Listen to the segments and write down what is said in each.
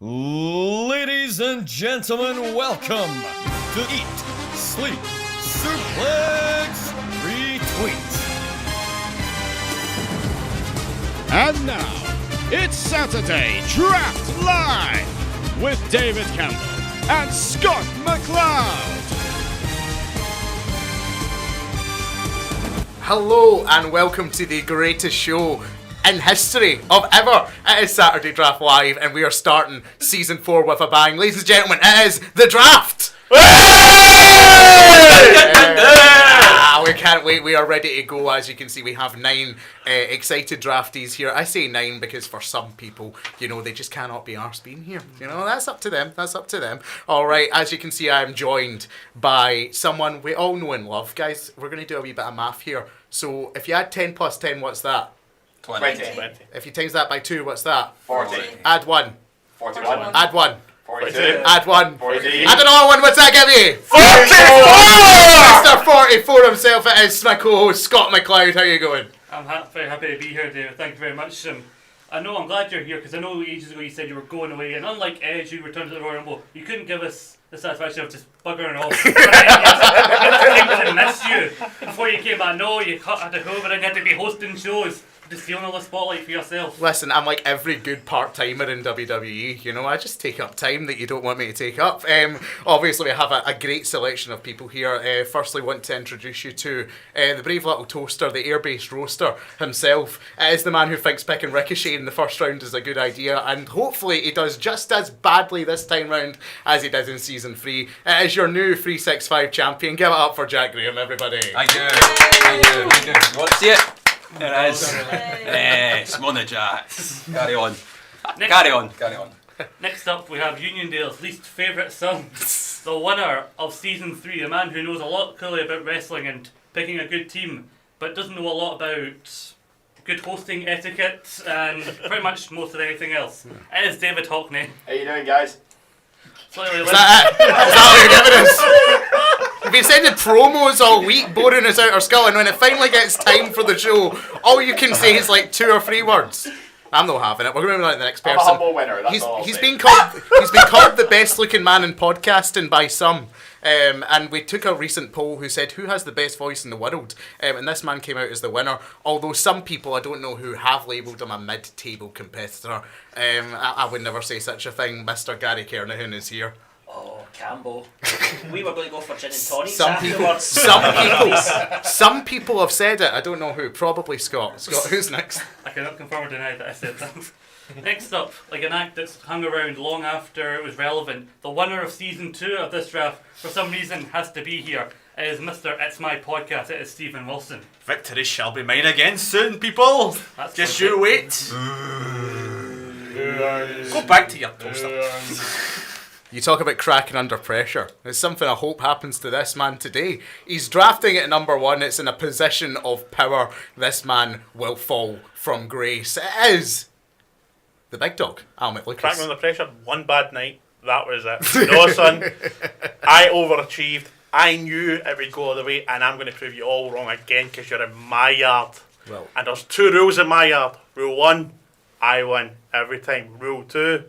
Ladies and gentlemen, welcome to Eat, Sleep, Suplex, Retweet. And now, it's Saturday Draft Live with David Campbell and Scott McLeod. Hello and welcome to the greatest show in history of ever. It is Saturday Draft Live and we are starting season 4 with a bang. Ladies and gentlemen, it is the draft! We can't wait, we are ready to go. As you can see, we have 9 excited draftees here. I say 9 because for some people, you know, they just cannot be arsed being here. You know, that's up to them, Alright, as you can see, I am joined by someone we all know and love. Guys, we're going to do a wee bit of math here. So, if you add 10 plus 10, what's that? 20. If you times that by 2, what's that? 40. Add 1. 41. Add 1. 42. Add 1. 40. Add another 1, what's that give you? 44! Mr. 44 himself, it is my co-host Scott McLeod. How are you going? I'm very happy to be here, David. Thank you very much. I'm glad you're here because I know ages ago you said you were going away, and unlike Edge, who returned to the Royal Rumble, you couldn't give us the satisfaction of just buggering off. I to miss you before you came back. No, you had to go over and you had to be hosting shows. Just stealing all the spotlight for yourself. Listen, I'm like every good part-timer in WWE, you know, I just take up time that you don't want me to take up. Obviously, we have a great selection of people here. Firstly, want to introduce you to the brave little toaster, the air-based roaster himself. It is the man who thinks picking Ricochet in the first round is a good idea, and hopefully he does just as badly this time round as he did in Season 3. It is your new 365 champion. Give it up for Jack Graham, everybody. Thank you. You want to see it? There it is. Yes, Mona Jax. Carry on. Carry on. Next up, we have Uniondale's least favourite son, the winner of Season 3, a man who knows a lot clearly about wrestling and picking a good team, but doesn't know a lot about good hosting etiquette and pretty much most of anything else. It is David Hockney. How you doing, guys? Slightly Is that what you're giving us? You've been sending promos all week, boring us out our skull, and when it finally gets time for the show, all you can say is like 2 or 3 words. I'm not having it. We're going to move on to the next person. I'm a humble winner. That's all I'll he's say. been called the best looking man in podcasting by some. And we took a recent poll who said who has the best voice in the world, and this man came out as the winner. Although some people, I don't know who, have labelled him a mid-table competitor. I would never say such a thing. Mr. Gary Kernahan is here. Oh, Campbell. We were going to go for gin and tonics Some people have said it. I don't know who. Probably Scott. Scott, who's next? I cannot confirm or deny that I said that. Next up, like an act that's hung around long after it was relevant, the winner of Season 2 of this draft, for some reason, has to be here. It is Mr. It's My Podcast. It is Stephen Wilson. Victory shall be mine again soon, people. That's Just perfect. you wait. Go back to your toaster. You talk about cracking under pressure. It's something I hope happens to this man today. He's drafting at number 1. It's in a position of power. This man will fall from grace. It is the big dog, Al McLucas. Cracking under pressure, one bad night, that was it. No, son, I overachieved. I knew it would go all the way, and I'm going to prove you all wrong again because you're in my yard. Well, And there's 2 rules in my yard. Rule 1, I win every time. Rule 2,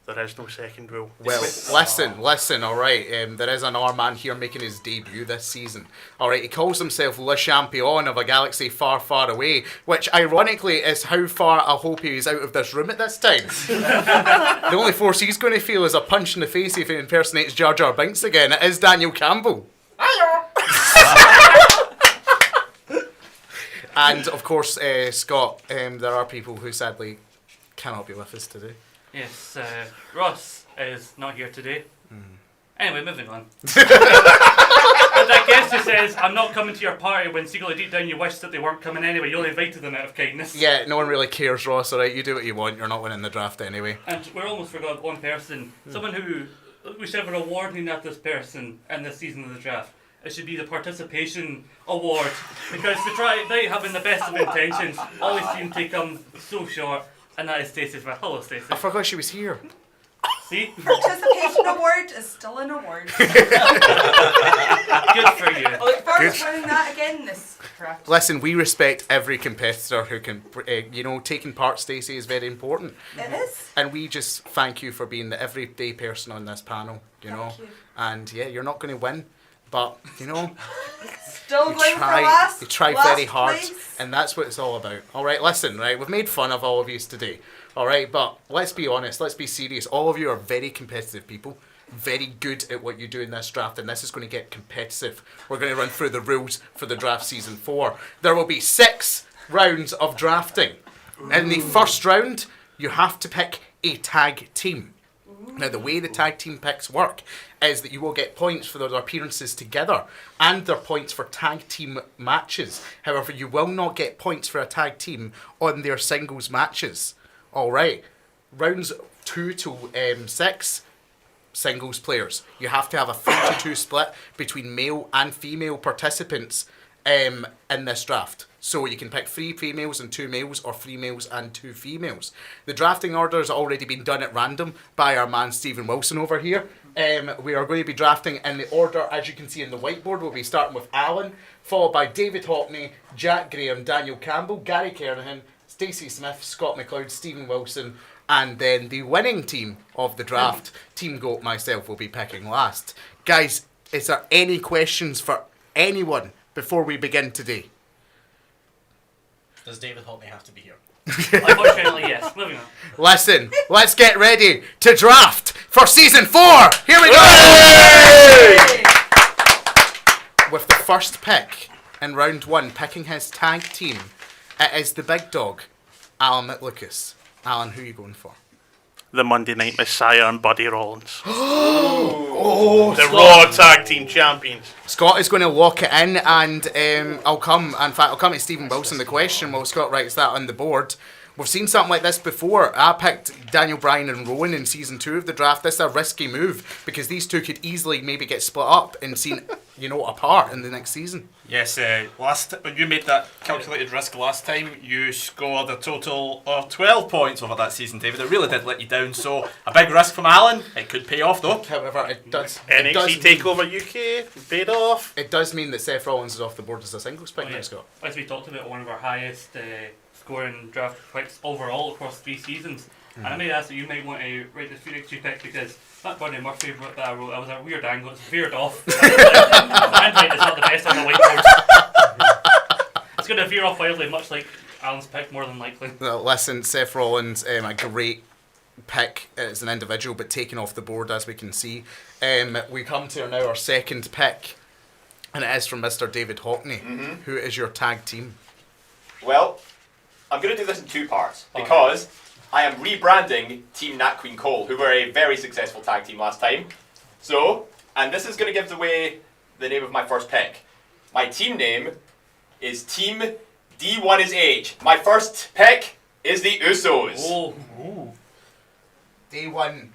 there is no second rule. well, listen, alright, there is another man here making his debut this season. Alright, he calls himself Le Champion of a galaxy far, far away, which ironically is how far I hope he's out of this room at this time. The only force he's going to feel is a punch in the face if he impersonates Jar Jar Binks again. It is Daniel Campbell. And of course, Scott, there are people who sadly cannot be with us today. Yes, Ross is not here today. Anyway, moving on. But that guest who says, I'm not coming to your party when secretly deep down you wish that they weren't coming anyway. You only invited them out of kindness. Yeah, no one really cares, Ross, alright? You do what you want, you're not winning the draft anyway. And we almost forgot one person. Someone who, whichever award we at this person in this season of the draft, it should be the participation award. Because they having the best of intentions always seem to come so short. And that is Stacey Smith. Hello, Stacey. I forgot she was here. See? Participation award is still an award. Good for you. I look forward to winning that again this Correct. Listen, we respect every competitor who can, taking part, Stacey, is very important. It is. And we just thank you for being the everyday person on this panel, Thank you. And yeah, you're not going to win, but, Still you going try, for last. you try last very hard, place. and that's what it's all about. All right, listen, right, we've made fun of all of you today, all right, but let's be honest, let's be serious. All of you are very competitive people, very good at what you do in this draft, and this is going to get competitive. We're going to run through the rules for the draft season 4. There will be 6 rounds of drafting. In the first round, you have to pick a tag team. Now, the way the tag team picks work is that you will get points for their appearances together and their points for tag team matches. However, you will not get points for a tag team on their singles matches. All right. Rounds 2 to 6, singles players. You have to have a 3-2 split between male and female participants in this draft. So you can pick 3 females and 2 males, or 3 males and 2 females. The drafting order has already been done at random by our man Stephen Wilson over here. We are going to be drafting in the order, as you can see in the whiteboard. We'll be starting with Alan, followed by David Hockney, Jack Graham, Daniel Campbell, Gary Kernahan, Stacey Smith, Scott McLeod, Stephen Wilson, and then the winning team of the draft, Team Goat, myself, will be picking last. Guys, is there any questions for anyone before we begin today? Does David Hockney have to be here? Unfortunately, yes. Moving on. Listen, let's get ready to draft for season 4. Here we go. With the first pick in round 1, picking his tag team, it is the big dog, Alan McLucas. Alan, who are you going for? The Monday Night Messiah and Buddy Rollins. Oh, The Raw Tag Team Champions. Scott is going to lock it in, and I'll come to Stephen Wilson the question while Scott writes that on the board. We've seen something like this before. I picked Daniel Bryan and Rowan in season 2 of the draft. This is a risky move because these two could easily maybe get split up and seen, apart in the next season. Yes, when you made that calculated risk last time, you scored a total of 12 points over that season, David. It really did let you down, so a big risk from Alan. It could pay off, though. However, it does TakeOver UK paid off. It does mean that Seth Rollins is off the board as a singles pick now, Scott. As we talked about, one of our highest scoring draft picks overall across 3 seasons. And I may ask that you might want to write the Phoenix 2 pick because that Bernie Murphy that I wrote, I was a weird angle, it's veered off. Handwriting is not the best on the whiteboard. It's going to veer off wildly, much like Alan's pick, more than likely. Well, listen, Seth Rollins, a great pick as an individual, but taken off the board as we can see. We come to now our second pick, and it is from Mr. David Hockney. Who is your tag team? Well, I'm going to do this in 2 parts because I am rebranding Team Nat Queen Cole, who were a very successful tag team last time. So, and this is going to give away the name of my first pick. My team name is Team D1 is H. My first pick is the Usos. Oh. D1.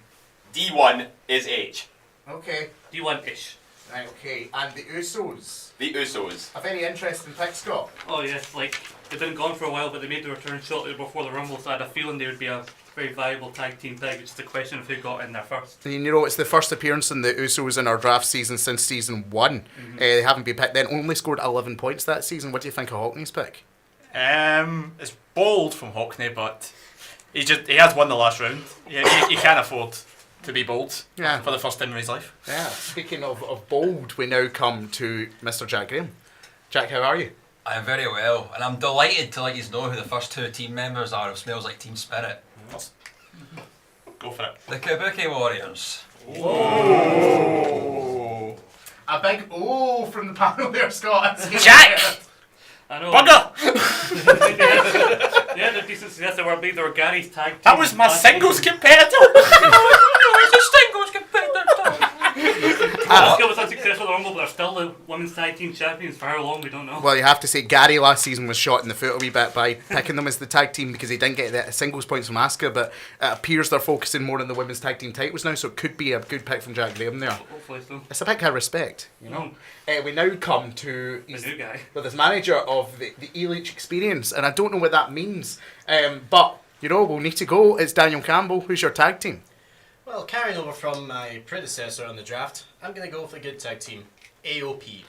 D1 is H. Okay. D1-ish. Right, okay. And the Usos. The Usos. A very interesting pick, Scott. Oh yes, they've been gone for a while, but they made the return shortly before the Rumble, so I had a feeling they would be a very viable tag team pick. It's just a question of who got in there first. And it's the first appearance in the Usos in our draft season since season 1. They haven't been picked then. Only scored 11 points that season. What do you think of Hockney's pick? It's bold from Hockney, but he has won the last round. He can't afford to be bold for the first time in his life. Yeah. Speaking of bold, we now come to Mr. Jack Graham. Jack, how are you? I am very well, and I'm delighted to let you know who the first 2 team members are of Smells Like Teen Spirit. Go for it. The Kabuki Warriors. Oh. A big from the panel there, Scott. Jack! I know. Bugger! Yeah, they're decent success. They were Gary's tag team. That was my singles competitor! Skill was unsuccessful at the Rumble, but they're still the women's tag team champions for how long, we don't know. Well, you have to say Gary last season was shot in the foot a wee bit by picking them as the tag team because he didn't get the singles points from Asuka, but it appears they're focusing more on the women's tag team titles now, so it could be a good pick from Jack Graham there. Hopefully so. It's a pick I respect, We now come to the new guy. Well, this manager of the E-Leech Experience, and I don't know what that means, but we'll need to go. It's Daniel Campbell. Who's your tag team? Well, carrying over from my predecessor on the draft, I'm going to go with a good tag team. AOP.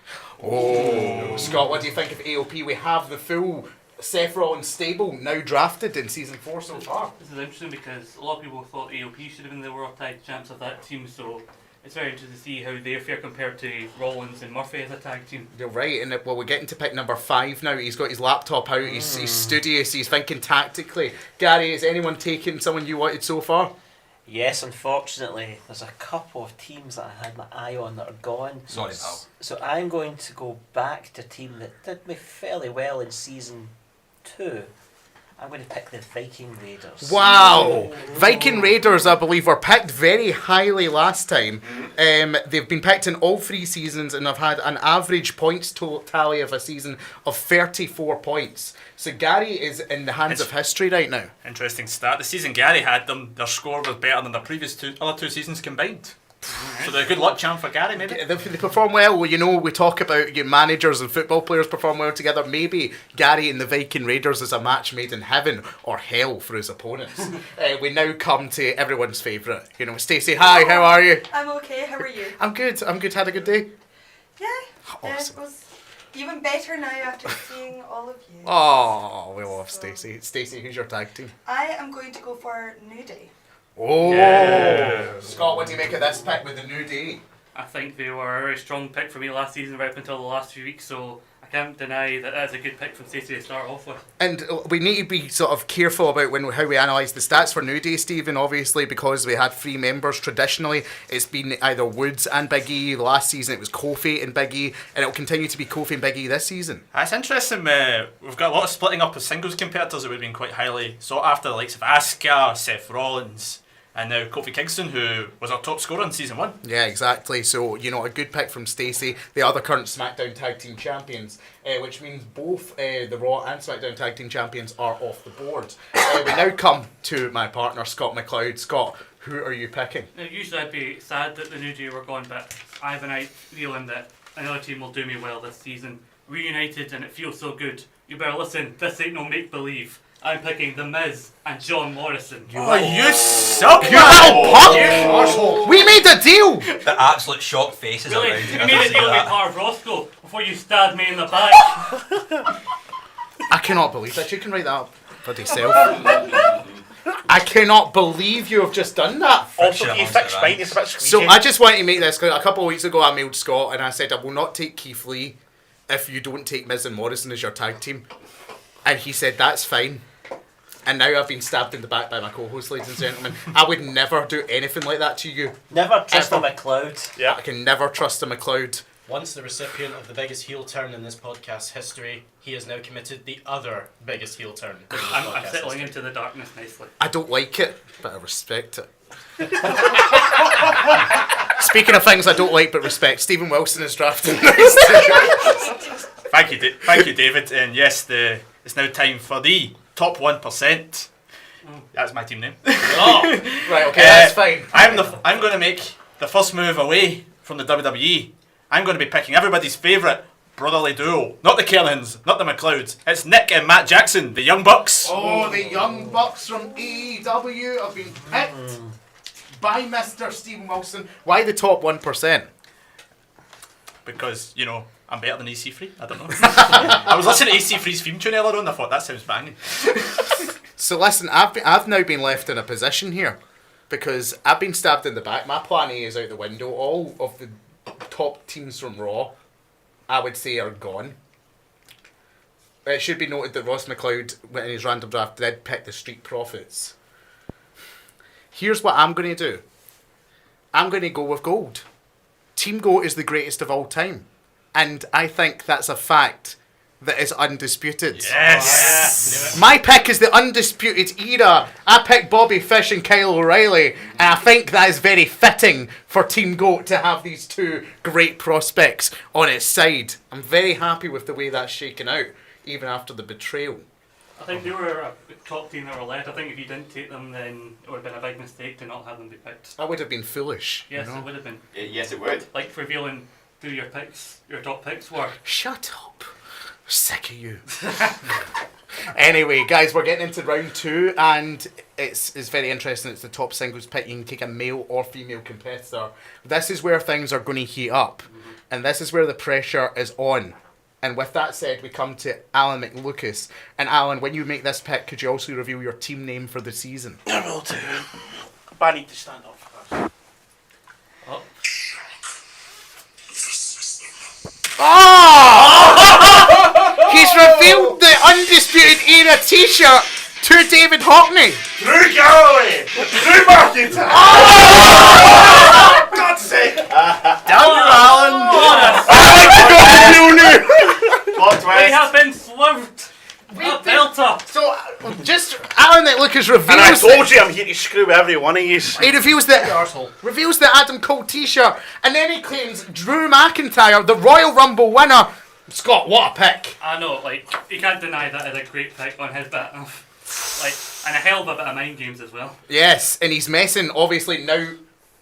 Oh, Scott, what do you think of AOP? We have the full Seth Rollins stable now drafted in season 4 so far. This is interesting because a lot of people thought AOP should have been the world tag champs of that team, so it's very interesting to see how they fare compared to Rollins and Murphy as a tag team. You're right, and well, we're getting to pick number 5 now. He's got his laptop out, he's studious, he's thinking tactically. Gary, is anyone taking someone you wanted so far? Yes, unfortunately, there's a couple of teams that I had my eye on that are gone. Sorry, pal. So I'm going to go back to a team that did me fairly well in season 2. I'm going to pick the Viking Raiders. Wow! Viking Raiders, I believe, were picked very highly last time. They've been picked in all 3 seasons and have had an average points tally of a season of 34 points. So Gary is in the hands of history right now. Interesting stat. The season Gary had them, their score was better than the previous other two seasons combined. So they're a good luck charm for Gary, maybe. They perform well. Well, you know, we talk about managers and football players perform well together. Maybe Gary and the Viking Raiders is a match made in heaven or hell for his opponents. We now come to everyone's favourite. You know, Stacey, hi, how are you? I'm okay, how are you? I'm good. Had a good day? Yeah, Awesome. it was even better now after seeing all of you. Oh, we love Stacey. Stacey, who's your tag team? I am going to go for New Day. Oh! Yeah. Scott, what do you make of this pick with the New Day? I think they were a very strong pick for me last season, right up until the last few weeks, so I can't deny that that's a good pick from Stacey to start off with. And we need to be sort of careful about how we analyse the stats for New Day, Stephen, obviously, because we had 3 members traditionally. It's been either Woods and Big E. Last season it was Kofi and Big E, and it'll continue to be Kofi and Big E this season. It's interesting, we've got a lot of splitting up of singles competitors that would have been quite highly sought after, the likes of Asuka, Seth Rollins, and now Kofi Kingston, who was our top scorer in season 1. Yeah, exactly. So, you know, a good pick from Stacey. They are the current SmackDown Tag Team Champions, which means both the Raw and SmackDown Tag Team Champions are off the board. We now come to my partner, Scott McLeod. Scott, who are you picking? Now, usually I'd be sad that the New Day were gone, but I have a night feeling that another team will do me well this season. Reunited, and it feels so good. You better listen, this ain't no make-believe. I'm picking The Miz and John Morrison. You suck, You little punk! We made a deal! The absolute shocked faces Really? around you. You made a deal with Par Roscoe before you stabbed me in the back. I cannot believe that. You can write that up bloody self. I cannot believe you have just done that. Also, you fixed mine, it's a bit squeaky. So I just want to make this clear. A couple of weeks ago I mailed Scott and I said I will not take Keith Lee if you don't take Miz and Morrison as your tag team. And he said that's fine. And now I've been stabbed in the back by my co-host, ladies and gentlemen. I would never do anything like that to you. Never trust a Ever. McLeod. Yeah. I can never trust a McLeod. Once the recipient of the biggest heel turn in this podcast's history, he has now committed the other biggest heel turn in this I'm podcast's settling history. into the darkness nicely. I don't like it, but I respect it. Speaking of things I don't like but respect, Stephen Wilson is drafting. Thank you, David. And yes, it's now time for the top 1%. That's my team name. Oh, right, okay, that's fine. I'm going to make the first move away from the WWE. I'm going to be picking everybody's favourite brotherly duo. Not the Kellens, not the McLeods. It's Nick and Matt Jackson, the Young Bucks. Oh, the Young Bucks from AEW have been picked by Mr. Stephen Wilson. Why the top 1%? Because, you know, I'm better than EC3. I don't know. I was listening to EC3's theme tune earlier on and I thought that sounds banging. So listen, I've now been left in a position here because I've been stabbed in the back. My plan A is out the window. All of the top teams from Raw, I would say, are gone. It should be noted that Ross McLeod, in his random draft, did pick the Street Profits. Here's what I'm going to do. I'm going to go with gold. Team Goat is the greatest of all time. And I think that's a fact that is undisputed. Yes! My pick is the Undisputed Era. I picked Bobby Fish and Kyle O'Reilly, and I think that is very fitting for Team Goat to have these two great prospects on its side. I'm very happy with the way that's shaken out, even after the betrayal. I think they were a top team that were left. I think if you didn't take them, then it would have been a big mistake to not have them be picked. That would have been foolish. Yes, you know? it would have been. Yes, it would. Like revealing who your top picks were. Shut up. Sick of you. Anyway, guys, we're getting into round 2, and it's very interesting. It's the top singles pick. You can take a male or female competitor. This is where things are going to heat up, and this is where the pressure is on. And with that said, we come to Alan McLucas. And Alan, when you make this pick, could you also reveal your team name for the season? I will do. But I need to stand up first. Oh! He's revealed the Undisputed Era t-shirt to David Hockney. Drew Galloway! Drew McIntyre! Oh! God's sake! Down you, Alan! Plot We twist. have been swerved. Belter. So, just Alan McLucas reveals And I told that you I'm here to screw every one of you. he reveals the Adam Cole t-shirt, and then he claims Drew McIntyre, the Royal Rumble winner. Scott, what a pick! I know, like, you can't deny that is a great pick on his bit of, like, and a hell of a bit of mind games as well. Yes, and he's messing. Obviously, now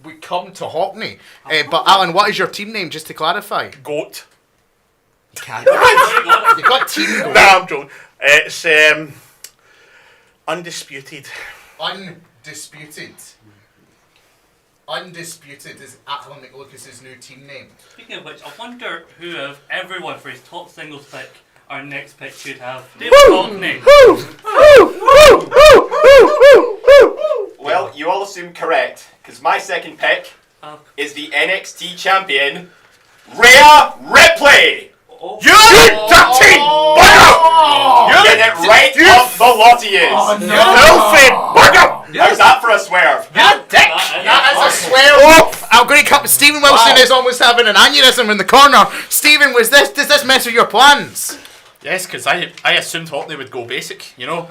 we come to Hockney. But Alan, what is your team name? Just to clarify. Goat. You can't. You got team Goat. Nah, I'm joking. It's Undisputed. Undisputed. Undisputed is Alan McLucas' new team name. Speaking of which, I wonder who of everyone for his top singles pick our next pick should have. David Hockney. Well, you all assume correct, because my second pick is the NXT champion, Rhea Ripley! You dirty bugger! You get it right up the lot he is! You filthy bugger! How's that for a swerve? That dick! That is a swear. I'm going to cut. Stephen Wilson is almost having an aneurysm in the corner. Stephen, does this mess with your plans? Yes, because I assumed Hockney would go basic, you know.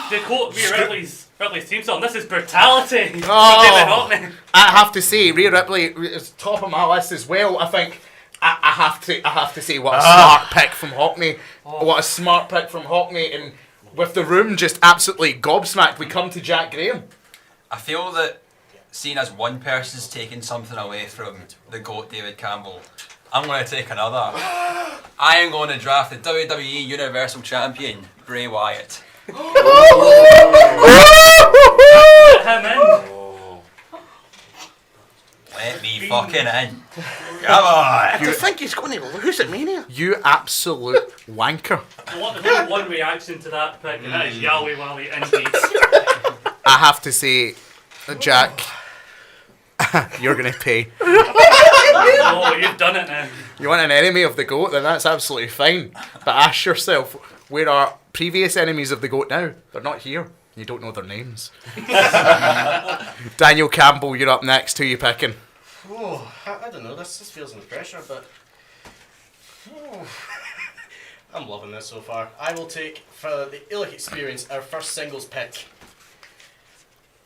To quote Rhea Ripley's theme song, this is brutality. Oh. David Hockney. I have to say, Rhea Ripley is top of my list as well. I think I have to say what a smart pick from Hockney. What a smart pick from Hockney, and with the room just absolutely gobsmacked, we come to Jack Graham. I feel that seeing as one person's taking something away from the GOAT David Campbell, I'm going to take another. I am going to draft the WWE Universal Champion, Bray Wyatt. Put him in. Let me fucking in. Come on. You think he's going to lose at Mania? You absolute wanker. There's one reaction to that pick, and that is Yahweh Wally indeed. I have to say, Jack, you're going to pay. Oh, you've done it now. You want an enemy of the GOAT, then that's absolutely fine. But ask yourself, where are previous enemies of the GOAT now? They're not here. You don't know their names. Daniel Campbell, you're up next. Who are you picking? Oh, I don't know. This feels under pressure, but I'm loving this so far. I will take, for the Illic experience, our first singles pick.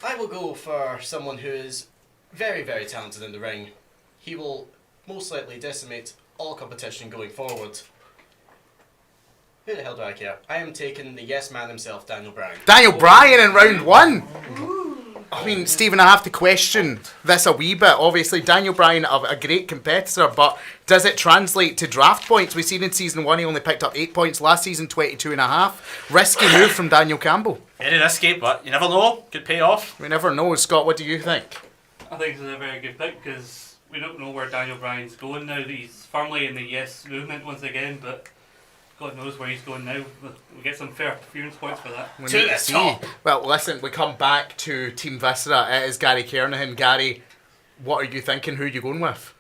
I will go for someone who is very, very talented in the ring. He will most likely decimate all competition going forward. Who the hell do I care? I am taking the yes man himself, Daniel Bryan. Daniel Bryan in round one. I mean, Stephen, I have to question this a wee bit. Obviously, Daniel Bryan, a great competitor, but does it translate to draft points? We've seen in season 1 he only picked up 8 points. Last season, 22.5. Risky move from Daniel Campbell. Very risky, but you never know. Could pay off. We never know. Scott, what do you think? I think this is a very good pick because we don't know where Daniel Bryan's going now. He's firmly in the yes movement once again, but God knows where he's going now. We'll get some fair appearance points for that. We need to see. Well, listen, we come back to Team Viscera. It is Gary Kernahan. Gary, what are you thinking? Who are you going with?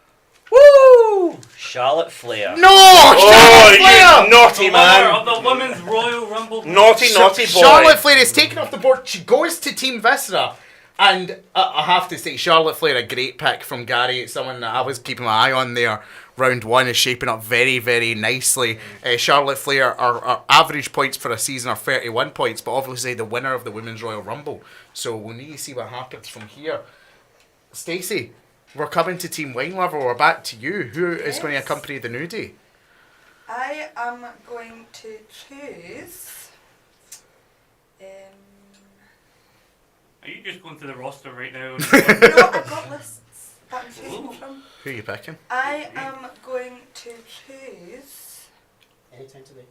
Woo! Charlotte Flair. No! Oh, Charlotte Flair! you naughty Winner man! of the Women's Royal Rumble. Naughty, naughty boy. Charlotte Flair is taken off the board. She goes to Team Viscera. And I have to say, Charlotte Flair, a great pick from Gary. It's someone that I was keeping my eye on there. Round one is shaping up very, very nicely. Charlotte Flair, our average points for a season are 31 points, but obviously the winner of the Women's Royal Rumble. So we'll need to see what happens from here. Stacey, we're coming to Team Wine Lover. We're back to you. Who is going to accompany the nudie? I am going to choose. Are you just going through the roster right now? No, I've got lists that I'm choosing from. Who are you picking? I am going to choose Anytime today.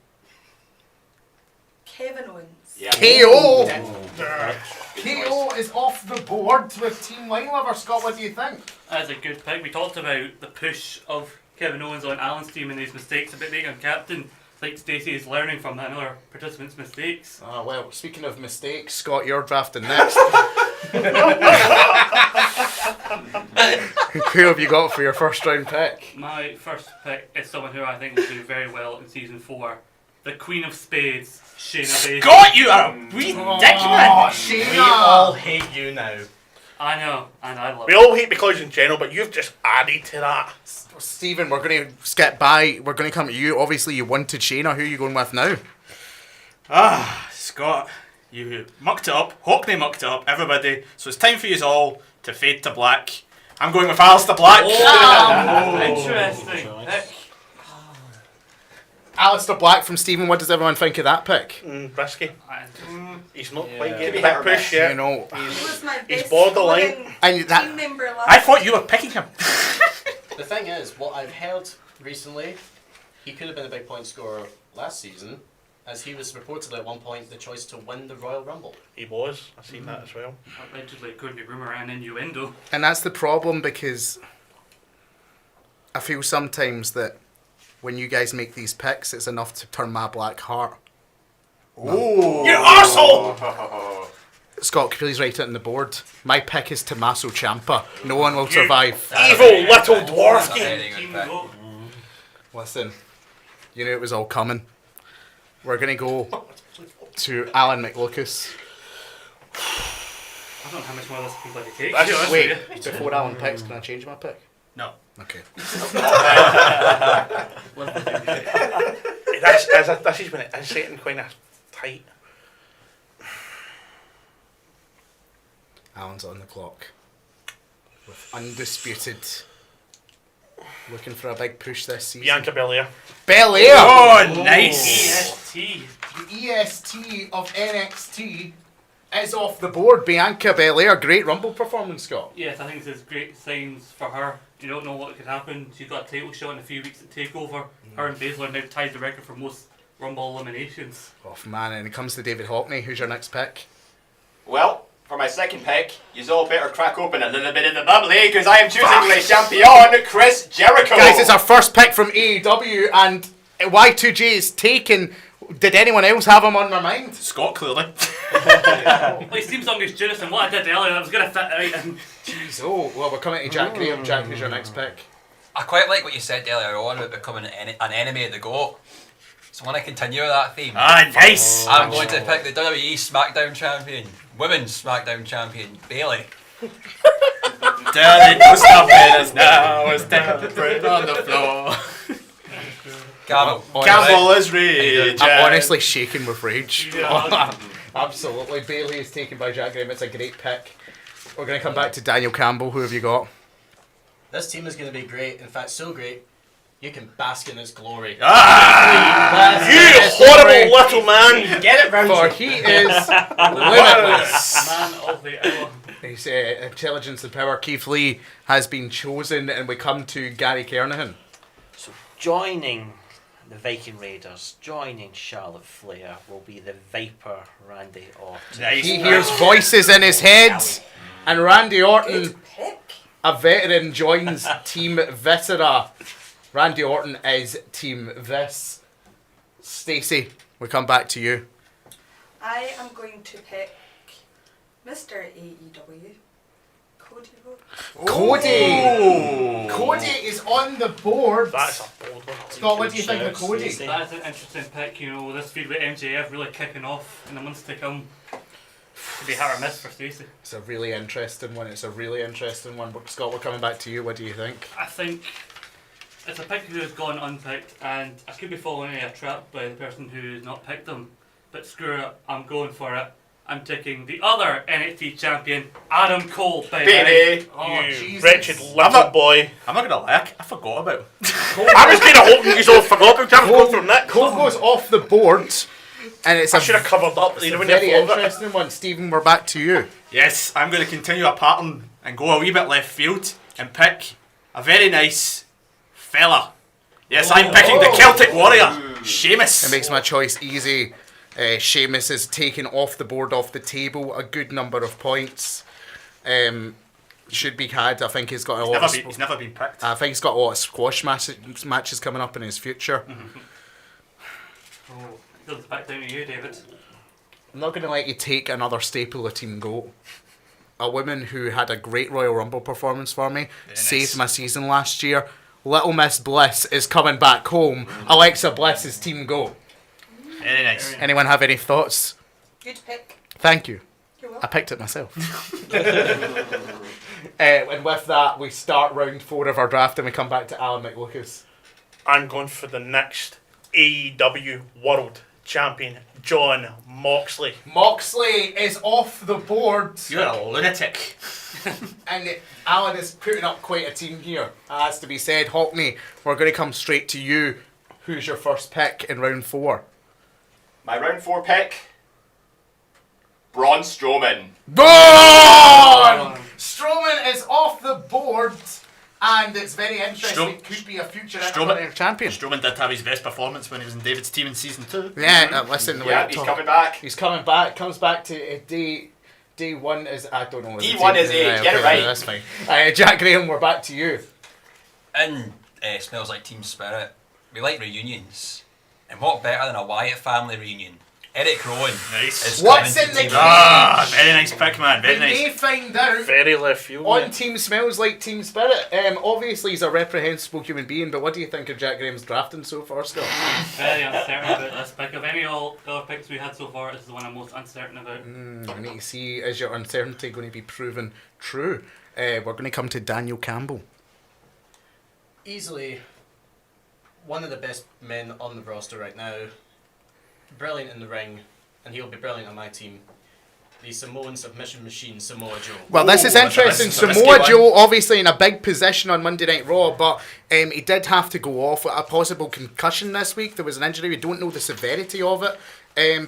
Kevin Owens. Yeah. KO! Good KO is off the board with Team Wine Lover. Scott, what do you think? That's a good pick. We talked about the push of Kevin Owens on Alan's team and his mistakes about making him captain. I think Stacey is learning from another participant's mistakes. Well, speaking of mistakes, Scott, you're drafting next. Who have you got for your first round pick? My first pick is someone who I think will do very well in season 4. The Queen of Spades, Shayna Baszler. Scott, you are a wee dickman! We all hate you now. I know, and I love We it. all hate McLeod in general, but you've just added to that. Stephen, we're going to skip by. We're going to come to you. Obviously, you wanted Shayna. Who are you going with now? Scott, you mucked it up. Hockney mucked it up. Everybody. So it's time for you all to fade to black. I'm going with Alistair Black. Interesting pick. Alistair Black from Stephen. What does everyone think of that pick? Risky. He's not quite Could getting be the hit or big push miss. yet. You know, He was my He's best borderline. scoring and that team member last I thought you were picking him. The thing is, what I've heard recently, he could have been a big point scorer last season, as he was reportedly at one point the choice to win the Royal Rumble. He was. I've seen that as well. Allegedly, according to rumour and innuendo. And that's the problem, because I feel sometimes that when you guys make these picks, it's enough to turn my black heart. You arsehole! Scott, could you please write it on the board? My pick is Tommaso Ciampa. No one will survive. Evil little dwarf. That's a very good Team pick. vote. Listen, you knew it was all coming. We're going to go to Alan McLucas. I don't know how much more this can bloody take. That's to be honest Wait, with you. before Alan picks, can I change my pick? No. Okay. This is when it is getting quite tight. Alan's on the clock. With undisputed. Looking for a big push this season. Bianca Belair. Belair! Oh, nice! EST. The EST of NXT is off the board. Bianca Belair, great Rumble performance, Scott. Yes, I think this is great signs for her. You don't know what could happen. She's got a title shot in a few weeks at TakeOver. Her and Baszler now tied the record for most Rumble eliminations. Oh man, and it comes to David Hockney. Who's your next pick? Well, for my second pick, you all better crack open a little bit of the bubbly, because I am choosing Le Champion, Chris Jericho. Guys, it's our first pick from AEW, and Y2J is taken. Did anyone else have him on their mind? Scott, clearly. Well, his theme song is Judas, and what I did earlier, I was going to fit it right in. Jeez, oh, well, we're coming to Jack Graham. Jack, who's your next pick? I quite like what you said earlier on about becoming an enemy of the GOAT. So when I continue with that theme, Nice! I'm going to pick the WWE SmackDown Champion, Women's SmackDown Champion, Bayley. Daddy, no stopping us now. It's temperate on the floor. Campbell. Campbell is rage. I'm honestly shaking with rage. Yeah. Absolutely. Bailey is taken by Jack Graham. It's a great pick. We're going to come back to Daniel Campbell. Who have you got? This team is going to be great. In fact, so great, you can bask in its glory. You horrible little man. Get it round For you. he is limitless. Man of the hour. His intelligence and power. Keith Lee has been chosen, and we come to Gary Kernahan. So joining the Viking Raiders, joining Charlotte Flair, will be the Viper Randy Orton. Nice. He hears voices in his head, and Randy Orton, Good pick. a veteran, joins Team Viscera. Randy Orton is Team Vis. Stacey, we come back to you. I am going to pick Mr. AEW, Cody Rhodes. Cody! Cody is on the board. That's a bold one. Scott, what do you think of Cody? That's an interesting pick, you know, this feud with MJF really kicking off in the months to come. Could be hit or miss for Stacey. It's a really interesting one. But Scott, we're coming back to you. What do you think? I think it's a pick who has gone unpicked, and I could be falling in a trap by the person who's not picked them. But screw it, I'm going for it. I'm taking the other NXT champion, Adam Cole, Baby. You Jesus. wretched little boy. I'm not gonna lie, I forgot about him. I was kind of hoping you all forgot about him. Go from Nick. Cole goes off the board, and it's I a should have covered up. It's You a know, when you very thought of it. interesting one. Stephen, we're back to you. Yes, I'm going to continue a pattern and go a wee bit left field and pick a very nice fella. Yes, I'm picking the Celtic Warrior, Sheamus. It makes my choice easy. Sheamus is taken off the board, off the table, a good number of points. Should be had. I think he's got a lot. He's never been picked. I think he's got a lot of squash matches coming up in his future. Oh, goes back down to you, David. I'm not going to let you take another staple of Team Goat. A woman who had a great Royal Rumble performance for me, saved my season last year. Little Miss Bliss is coming back home. Alexa Bliss is Team Goat. Very nice. Anyone have any thoughts? Good pick. Thank you. You're I welcome. picked it myself. And with that, we start round 4 of our draft and we come back to Alan McLucas. I'm going for the next AEW World Champion, Jon Moxley. Moxley is off the board. You're a lunatic. And Alan is putting up quite a team here. Has to be said. Hockney, we're going to come straight to you. Who's your first pick in round 4? My round 4 pick, Braun Strowman. Braun! Strowman is off the board. And it's very interesting. It could be a future Intercontinental champion. Strowman did have his best performance when he was in David's team in season 2. Yeah, listen. Yeah, he's coming back. He's coming back. Comes back to day 1 is, I don't know. D1 is 8. Get it right. That's fine. Jack Graham, we're back to you. In Smells Like Teen Spirit, we like reunions. And what better than a Wyatt family reunion? Eric Rowan. Nice. Is What's coming in to the Team cage? Ah, very nice pick, man. Very We nice. may find out Very left field. on mate. Team Smells Like Team Spirit. Obviously, he's a reprehensible human being, but what do you think of Jack Graham's drafting so far, Scott? Very uncertain about this pick. Of any all other picks we had so far, this is the one I'm most uncertain about. I need to see, is your uncertainty going to be proven true? We're going to come to Daniel Campbell. Easily one of the best men on the roster right now. Brilliant in the ring, and he'll be brilliant on my team. The Samoan submission machine, Samoa Joe. Well, this is that's a interesting. risky Samoa one. Joe, obviously in a big position on Monday Night Raw, but he did have to go off with a possible concussion this week. There was an injury. We don't know the severity of it,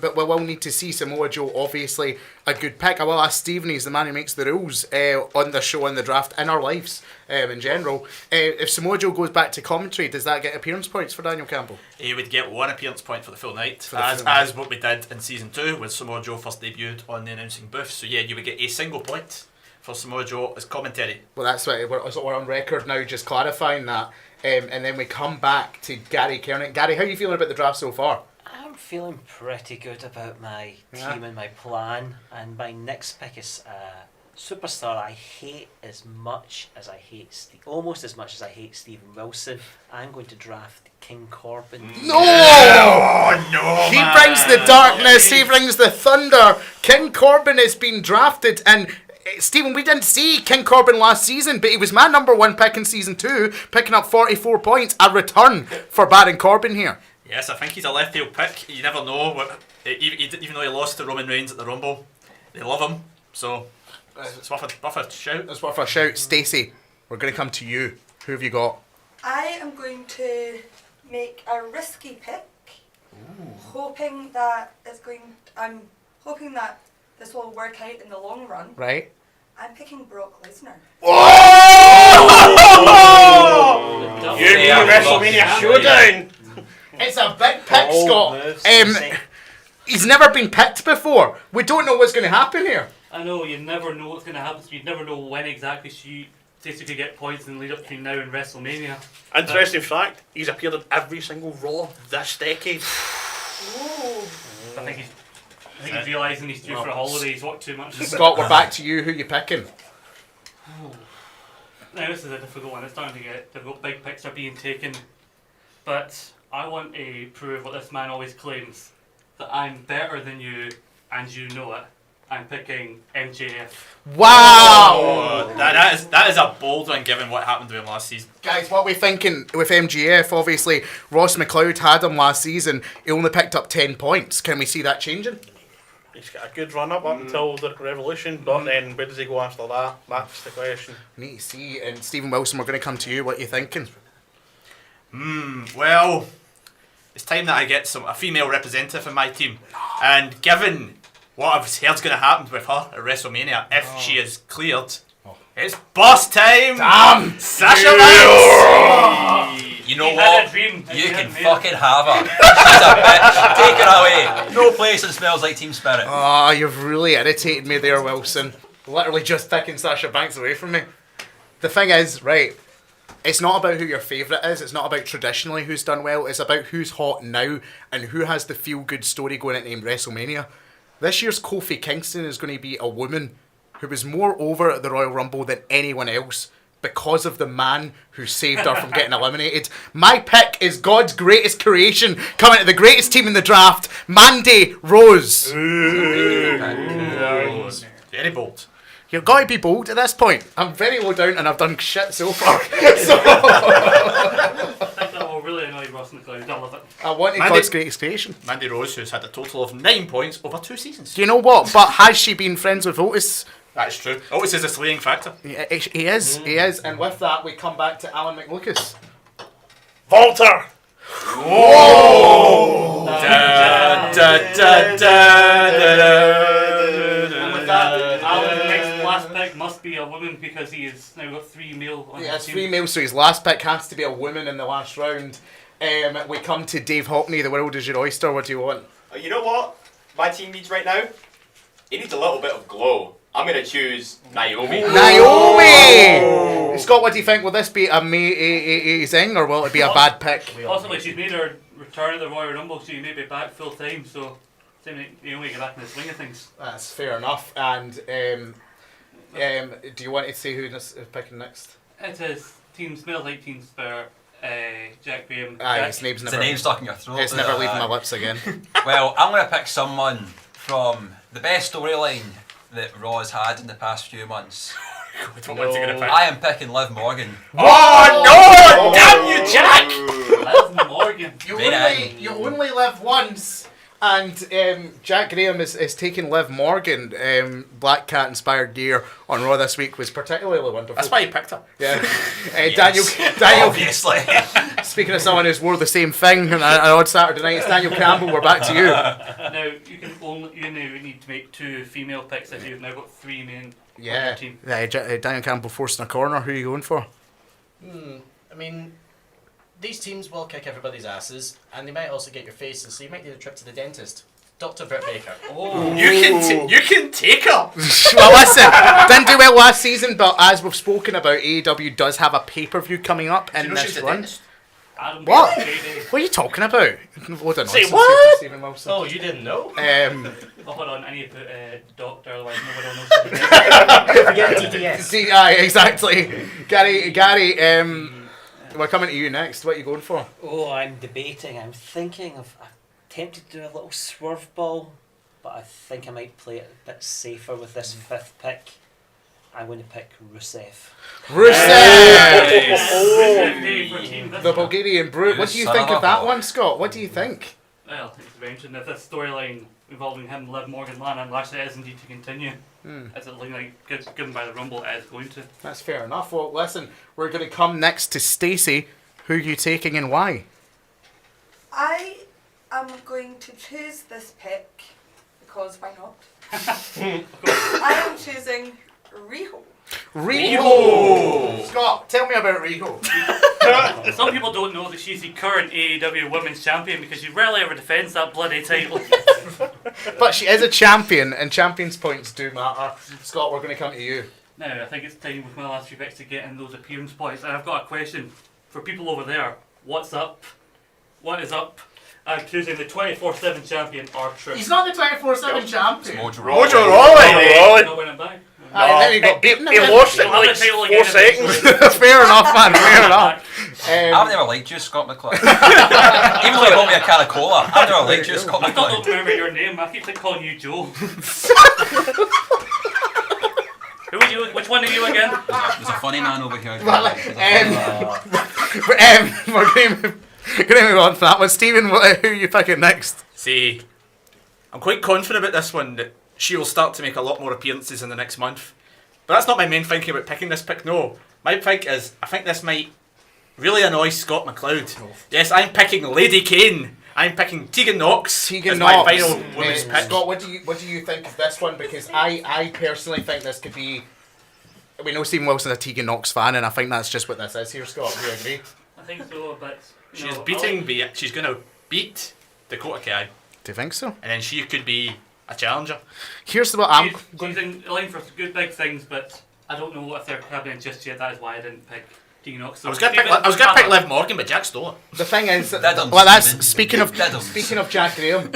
but we will need to see. Samoa Joe, obviously a good pick. I will ask Stephen, he's the man who makes the rules on the show, in the draft, in our lives in general. If Samoa Joe goes back to commentary, does that get appearance points for Daniel Campbell? He would get 1 appearance point for the full night, For the full as what we did in season 2 when Samoa Joe first debuted on the announcing booth. So yeah, you would get a single point for Samoa Joe as commentary. Well, that's what we're on record now, just clarifying that. And then we come back to Gary Kernick. Gary, how are you feeling about the draft so far? I'm feeling pretty good about my Yeah. team and my plan. And my next pick is a superstar I hate as much as I hate almost as much as I hate Stephen Wilson. I'm going to draft King Corbin. No! Oh no! He brings the darkness, he brings the thunder. King Corbin has been drafted, and Stephen, we didn't see King Corbin last season, but he was my number 1 pick in season 2, picking up 44 points. A return for Baron Corbin here. Yes, I think he's a left field pick. You never know. Even though he lost to Roman Reigns at the Rumble, they love him. So it's worth a shout. That's worth a shout. Stacey, we're going to come to you. Who have you got? I am going to make a risky pick, hoping that I'm hoping that this will work out in the long run. Right? I'm picking Brock Lesnar. You mean WrestleMania Showdown? It's a big pick, Bold Scott. move, Stacey. He's never been picked before. We don't know what's going to happen here. I know you never know what's going to happen, so you never know when exactly Stacey could get points in the lead up between now and WrestleMania. Interesting fact, he's appeared in every single Raw this decade. I think he's realising he's due for a holiday. He's worked too much. Scott, we're back to you. Who you picking? Now this is a difficult one. It's starting to get difficult. Big picks are being taken, but I want to prove what this man always claims, that I'm better than you and you know it. I'm picking MJF. Wow! Oh, that is a bold one given what happened to him last season. Guys, what we're thinking with MGF, obviously, Ross McLeod had him last season. He only picked up 10 points. Can we see that changing? He's got a good run up until the Revolution, but then where does he go after that? That's the question. We need to see. And Stephen Wilson, we're going to come to you. What are you thinking? Well, it's time that I get a female representative in my team. And given what I've heard's going to happen with her at WrestleMania, if she is cleared, it's boss time! Damn! Sasha Banks! You know He had what? a dream and You he can hadn't made it. fucking have her. She's a bitch. Take her away. No place that smells like Team Spirit. Oh, you've really irritated me there, Wilson. Literally just taking Sasha Banks away from me. The thing is, right, it's not about who your favourite is. It's not about traditionally who's done well. It's about who's hot now and who has the feel-good story going into WrestleMania. This year's Kofi Kingston is going to be a woman who was more over at the Royal Rumble than anyone else because of the man who saved her from getting eliminated. My pick is God's greatest creation, coming to the greatest team in the draft, Mandy Rose. Very bold. You've got to be bold at this point. I'm very low down and I've done shit so far. So I think that will really annoy Ross McLeod. I love it. I wanted Mandy- God's greatest creation. Mandy Rose, who's had a total of 9 points over 2 seasons. Do you know what? But has she been friends with Otis? That's true. Otis is a swaying factor. Yeah, he is. He is. And with that, we come back to Alan McLucas. Walter. And with that, Alan's next last pick must be a woman because he has now got 3 male on He his has team. 3 males, so his last pick has to be a woman in the last round. We come to Dave Hockney. The world is your oyster. What do you want? You know what my team needs right now? It needs a little bit of glow. I'm going to choose Naomi. Naomi! Scott, what do you think? Will this be a zing or will it be a bad pick? Possibly she's made her return at the Royal Rumble, so she may be back full time. So, you only get back in the swing of things. That's fair enough. And do you want to say who is picking next? It is Team Smells Like Team Spirit, Jack Graham. Aye, Jack. his name's It's never. a name stuck in your throat. It's never leaving my lips again. Well, I'm going to pick someone from the best storyline that Raw's had in the past few months. We don't want to get a pick. I am picking Liv Morgan. Oh no! Damn you, Jack! Liv Morgan. You only live once. And Jack Graham is taking Liv Morgan. Black Cat inspired gear on Raw this week was particularly wonderful. That's why you picked her. Yeah. Yes. Daniel. Obviously. Speaking of someone who's wore the same thing on an odd Saturday night, it's Daniel Campbell. We're back to you. Now you now need to make 2 female picks if you've now got 3 men on your team. Daniel Campbell forced in a corner. Who are you going for? I mean, these teams will kick everybody's asses, and they might also get your faces, so you might need a trip to the dentist. Dr. Britt Baker. Oh. You can take her. Well, listen, didn't do well last season, but as we've spoken about, AEW does have a pay-per-view coming up in this run. Adam What? Page. What are you talking about? Hold on. Say what? Stephen Wilson. Oh, you didn't know? Oh, hold on, I need to put doctor, otherwise nobody will know. Don't forget TTS. See, aye, exactly. Gary, we're coming to you next. What are you going for? Oh, I'm debating. I'm thinking of. I'm tempted to do a little swerve ball, but I think I might play it a bit safer with this 5th pick. I'm going to pick Rusev. Rusev! Rusev Day for Team The Viscera. Bulgarian Brute. What do you Son think of of a that hawk. one, Scott? What do you think? Well, as you mentioned, if this storyline involving him, Liv Morgan, Lana and Lashley is indeed to continue, as it looking like given by the Rumble, it is going to. That's fair enough. Well, listen, we're going to come next to Stacey. Who are you taking and why? I am going to choose this pick because why not? I am choosing Riho. Riho! Scott, tell me about Riho. Some people don't know that she's the current AEW Women's Champion because she rarely ever defends that bloody title. But she is a champion, and champions' points do matter. Scott, we're going to come to you. Now, I think it's time with my last few picks to get in those appearance points. And I've got a question for people over there. What's up? What is up? I'm choosing the 24/7 champion, R-Truth. He's not the 24/7 champion. Mojo Mojo Rawley. Rawley. Not winning back. Then he got beaten. He lost it in I'll have like the title 4 again seconds. eventually. Fair enough, man. Fair enough. I've never liked you, Scott McClure. Even though you bought me a can of cola, I've never liked you, Scott I still McClure. don't remember your name. I keep calling you Joe. Who are you? Which one are you again? There's a funny man over here. Well, we're going to move on to that one. Stephen, who are you picking next? See, I'm quite confident about this one that she will start to make a lot more appearances in the next month. But that's not my main thinking about picking this pick, no. My pick is, I think this might really annoy Scott McLeod. Yes, I'm picking Lady Kane. I'm picking Tegan Nox as my final women's pick. Scott, what do you think of this one? Because I personally think this could be. We know Stephen Wilson's a Tegan Nox fan, and I think that's just what this is here, Scott. Do you agree? think so, but you She's know, beating. She's going to beat Dakota Kai, Do you think so? and then she could be a challenger. Here's what I'm She's in line for good big things, but I don't know if they're happening just yet. That is why I didn't pick Tegan Knox. So I was going to pick Liv Morgan, but Jack stole it. The thing is, Diddums, well, that's Stephen. speaking of Diddums. Jack Graham.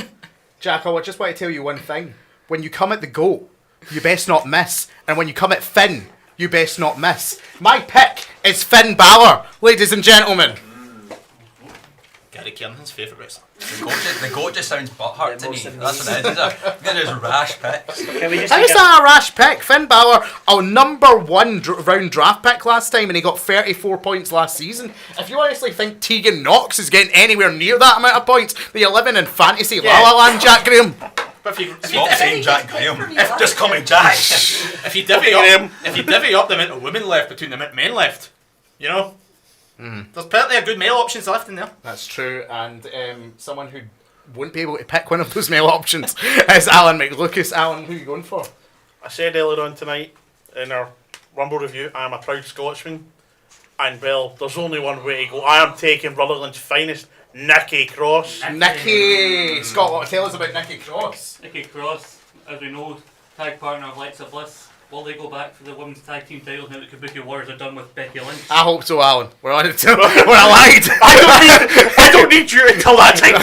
Jack, I just want to tell you one thing: when you come at the goat, you best not miss, and when you come at Finn, you best not miss. My pick is Finn Balor, ladies and gentlemen. Gary Kiernan's favourite wrestler. The goat just sounds butthurt Yeah, to me. most of That's these. what it is. There's rash picks. Can we just How take is that a rash pick? Finn Balor, our number one round draft pick last time, and he got 34 points last season. If you honestly think Tegan Knox is getting anywhere near that amount of points, then you're living in fantasy La La Land, Jack Graham. But if Stop saying Jack Graham. Just call me you, Jack. if you divvy up the amount of women left between the amount of men left, you know, there's plenty of good male options left in there. That's true, and someone who won't be able to pick one of those male options is Alan McLucas. Alan, who are you going for? I said earlier on tonight in our Rumble review, I am a proud Scotsman. And well, there's only one way to go. I am taking Rutherland's finest, Nikki Cross. Nikki! Scott, tell us about Nikki Cross. Nikki Cross, as we know, tag partner of Alexa Bliss. Will they go back for the women's tag team titles now that Kabuki Warriors are done with Becky Lynch? I hope so, Alan. We're on it. We're allied. I don't need you until that time.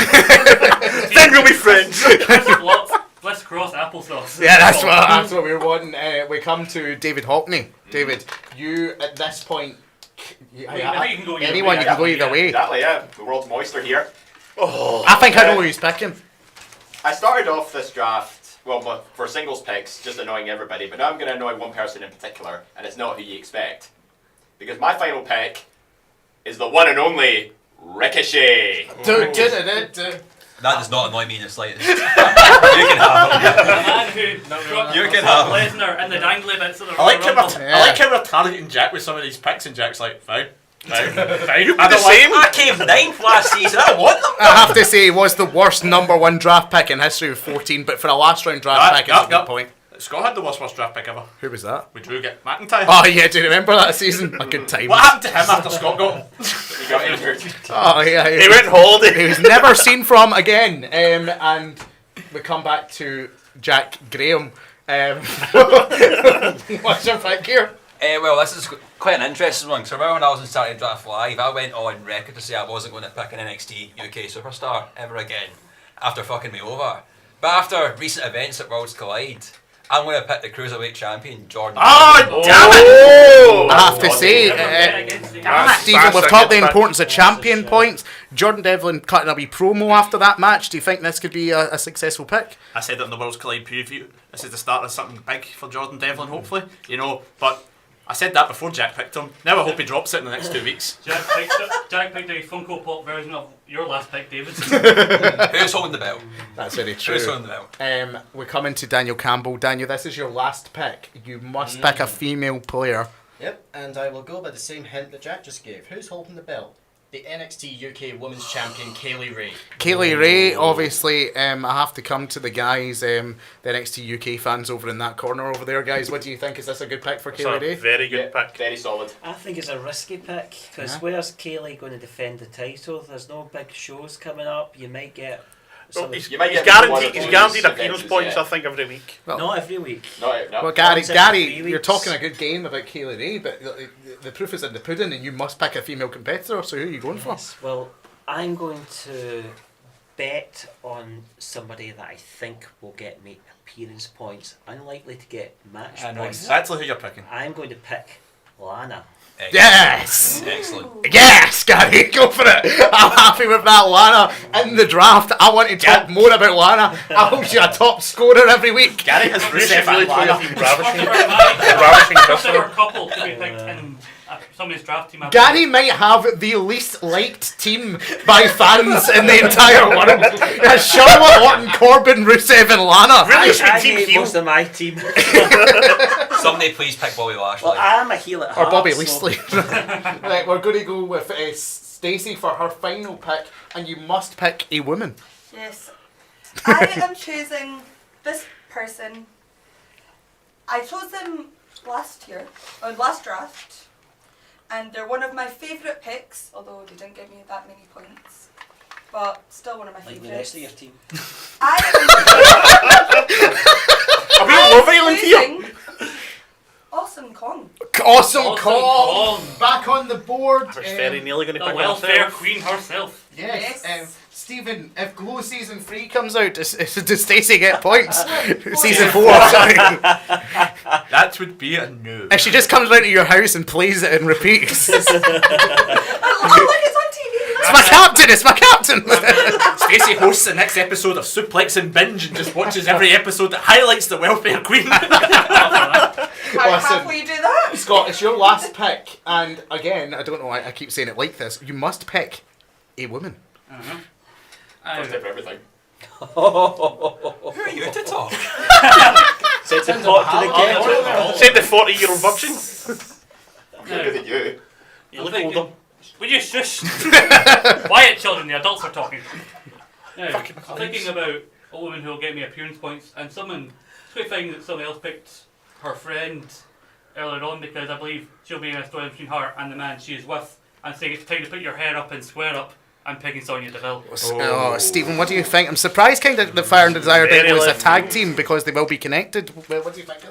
Then we'll be friends. Bliss Cross applesauce. Yeah, that's what we're wanting. We come to David Hockney. David, you at this point, I think you can go either anyone way. you can go either way. Exactly, yeah. The world's moister here. I think I know who he's picking. I started off this draft, well, for singles picks, just annoying everybody, but now I'm going to annoy one person in particular, and it's not who you expect. Because my final pick is the one and only Ricochet. That does not annoy me in the slightest. You can have it. The man who You can have it. Lesnar and the dangly bits of the I like how Rumble. I like how we're targeting Jack with some of these picks, and Jack's like, fine. You I the don't same. I came 9th last season. I want them. I have to say, he was the worst number one draft pick in history with 14, but for a last round draft pick, it's a good point. Scott had the worst draft pick ever. Who was that? We drew get McIntyre. Oh yeah, do you remember that season? A good time. What happened to him after Scott got him? He got injured. Oh yeah, He went holiday. he was never seen from again. And we come back to Jack Graham. What's your pick here? Well, this is quite an interesting one. Because I remember when I was in Saturday Draft Live, I went on record to say I wasn't going to pick an NXT UK superstar ever again after fucking me over. But after recent events at Worlds Collide, I'm going to pick the Cruiserweight Champion, Jordan. Oh, damn it! I have to say, Stephen, we've talked the importance of champion Yeah. points. Jordan Devlin cutting a wee promo after that match. Do you think this could be a successful pick? I said it in the Worlds Collide preview. This is the start of something big for Jordan Devlin, hopefully. You know, but I said that before Jack picked him. Now I hope he drops it in the next 2 weeks. Jack picked a Funko Pop version of your last pick, David. Who's holding the belt? That's very Who's true. holding the belt? We're coming to Daniel Campbell. Daniel, this is your last pick. You must pick a female player. Yep, and I will go by the same hint that Jack just gave. Who's holding the belt? The NXT UK Women's Champion, Kaylee Ray. Kaylee Ray, obviously, I have to come to the guys, the NXT UK fans over in that corner over there, guys. What do you think? Is this a good pick for It's Kaylee a Ray? very good Yeah, pick. very solid. I think it's a risky pick because Yeah. where's Kaylee going to defend the title? There's no big shows coming up. You might get Well, some he's, You might he's get one of guaranteed. He's those guaranteed events, appearance points. yeah. I think every week. not every week. No. Well, Gary, Once every 3 you're weeks. talking a good game about Kaylee Ray, but the proof is in the pudding, and you must pick a female competitor. So who are you going for? Yes, well, I'm going to bet on somebody that I think will get me appearance points, unlikely to get match I know points. exactly who you're picking. I'm going to pick Lana. Yes! Excellent. Yes, Gary, go for it. I'm happy with that, Lana. In the draft, I want to talk more about Lana. I hope she's a top scorer every week. Gary has Rusev really trying to be ravishing. Ravishing Ravishing customer. couple to be picked in somebody's draft team. Gary might have the least liked team by fans in the entire world. Charlotte, Orton, Corbin, Rusev, and Lana. Really should I be team hate heel. most of my team. Somebody please pick Bobby Lashley. Well, I am a heel at Or heart. Bobby so- Leasley. Right, we're going to go with Stacey for her final pick, and you must pick a woman. Yes. I am choosing this person. I chose them last year, or last draft, and they're one of my favourite picks, although they didn't give me that many points. But still one of my Like favourites. the rest of your team. Are we on Love Island here? Awesome Kong. Awesome Kong! Back on the board. I was very nearly going to The pick welfare myself. queen herself. Yes. Yes. Stephen, if Glow Season 3 comes out, does Stacey get points? Season 4, sorry. That would be a no. If she just comes round to your house and plays it and repeats. Oh, look, it's on TV. It's my captain, it's my captain! Stacey hosts the next episode of Suplex and Binge and just watches every episode that highlights the welfare queen. How have we do that? Scott, it's your last pick, and again, I don't know why I keep saying it like this, you must pick a woman. First tip for everything. Who are you to talk? Set the pot to the kettle. Said the 40-year-old virgin. I'm younger than you. You look older. Would you shush? Quiet, children. The adults are talking. Now, Fucking I'm thinking about a woman who will get me appearance points, and someone. It's quite fine that someone else picked her friend earlier on because I believe she'll be in a story between her and the man she is with, and saying it's time to put your hair up and square up. I'm picking Sonya Deville. Oh, Stephen, what do you think? I'm surprised kind of the Fire and Desire Very did was a left tag field. team because they will be connected. Well, what do you think of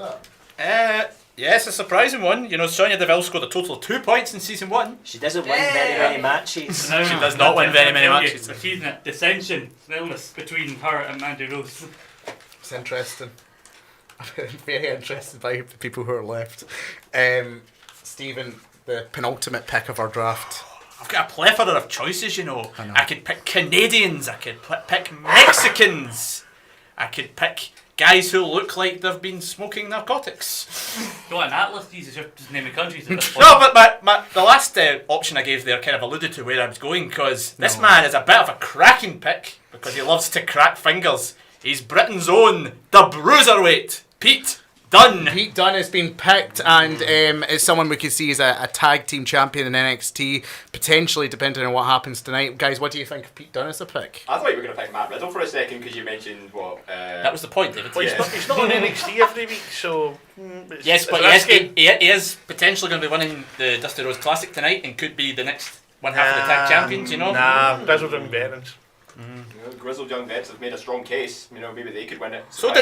that? Yes, a surprising one. You know, Sonya Deville scored a total of 2 points in season 1. She doesn't win very many matches. No, She does not win very many matches. But she's in a dissension, illness between her and Mandy Rose. It's interesting. I'm very interested by the people who are left. Stephen, the penultimate pick of our draft. I've got a plethora of choices, you know. I know. I could pick Canadians, I could pick Mexicans, I could pick guys who look like they've been smoking narcotics. Go on, Atlas, Jesus, you're just naming countries at this point. No, but the last option I gave there kind of alluded to where I was going, because this man is a bit of a cracking pick, because he loves to crack fingers. He's Britain's own, the Bruiserweight, Pete Dunne. Pete Dunne has been picked, and it's someone we could see as a tag team champion in NXT, potentially depending on what happens tonight. Guys, what do you think of Pete Dunne as a pick? I thought you were going to pick Matt Riddle for a second because you mentioned what. That was the point, David. Well, Yeah. he's not on NXT every week, so. Yes, but risky. he is potentially going to be winning the Dusty Rhodes Classic tonight and could be the next one half of the tag champions, you know? Nah, grizzled young veterans. You know, grizzled young vets have made a strong case. You know, maybe they could win it. So